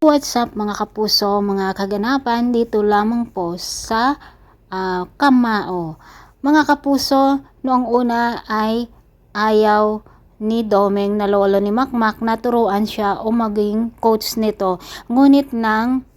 What's up mga kapuso, mga kaganapan dito lamang po sa Kamao. Mga kapuso, noong una ay ayaw ni Domeng na lolo ni Makmak na turuan siya o maging coach nito. Ngunit nang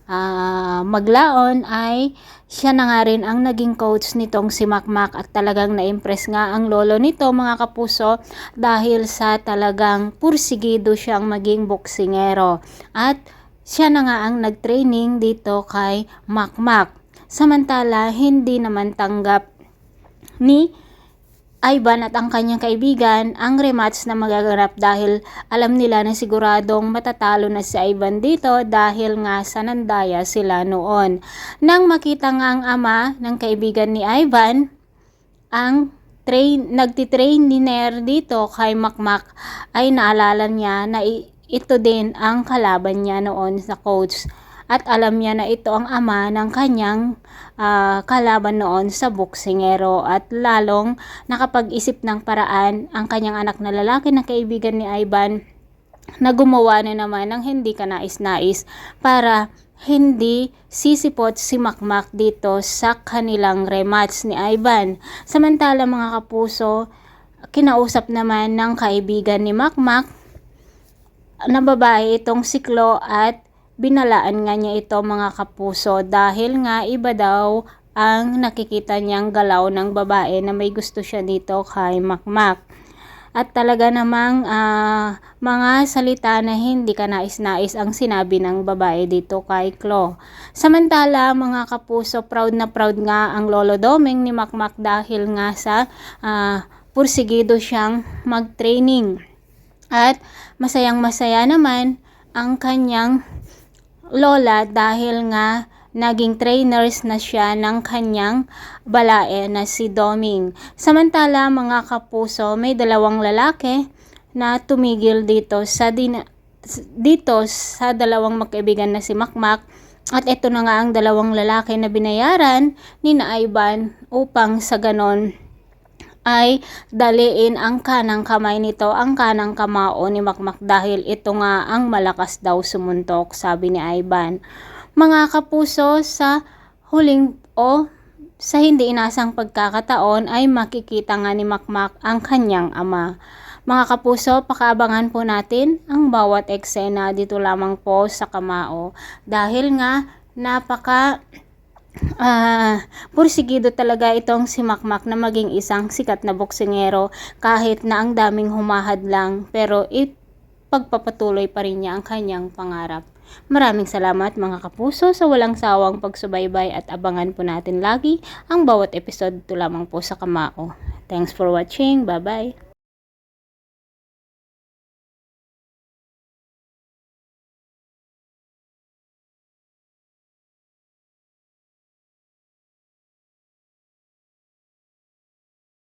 maglaon ay siya na nga rin ang naging coach nitong si Makmak at talagang na-impress nga ang lolo nito mga kapuso dahil sa talagang pursigido siyang maging boksingero at siya na nga ang nag-training dito kay Makmak. Samantala, hindi naman tanggap ni Ivan at ang kanyang kaibigan ang rematch na magaganap dahil alam nila na siguradong matatalo na si Ivan dito dahil nga sa nandaya sila noon. Nang makita nga ang ama ng kaibigan ni Ivan, ang nagtitrainer dito kay Makmak ay naalala niya na ito din ang kalaban niya noon sa coach at alam niya na ito ang ama ng kanyang kalaban noon sa boksingero at lalong nakapag-isip ng paraan ang kanyang anak na lalaki na kaibigan ni Ivan na gumawa na naman ng hindi kanais-nais para hindi sisipot si Makmak dito sa kanilang rematch ni Ivan. Samantala mga kapuso, kinausap naman ng kaibigan ni Makmak na babae itong si Klo at binalaan nga niya ito mga kapuso dahil nga iba daw ang nakikita niyang galaw ng babae na may gusto siya dito kay Makmak. At talaga namang mga salita na hindi kanais-nais ang sinabi ng babae dito kay Klo. Samantala mga kapuso, proud na proud nga ang lolo Domeng ni Makmak dahil nga sa pursigido siyang mag-training. At masayang masaya naman ang kanyang lola dahil nga naging trainers na siya ng kanyang balae na si Doming. Samantala mga kapuso, may dalawang lalaki na tumigil dito sa dalawang magkaibigan na si Makmak. At ito na nga ang dalawang lalaki na binayaran ni Ivan upang sa ganon ay daliin ang kanang kamay nito, ang kanang kamao ni Makmak dahil ito nga ang malakas daw sumuntok, sabi ni Ivan. Mga kapuso, sa hindi inasang pagkakataon ay makikita nga ni Makmak ang kanyang ama. Mga kapuso, pakaabangan po natin ang bawat eksena dito lamang po sa Kamao dahil nga pursigido talaga itong si Makmak na maging isang sikat na boksingero kahit na ang daming humahadlang pero pagpapatuloy pa rin niya ang kanyang pangarap. Maraming salamat mga kapuso sa walang sawang pagsubaybay at abangan po natin lagi ang bawat episode dito lamang po sa Kamao. Thanks for watching. Bye-bye.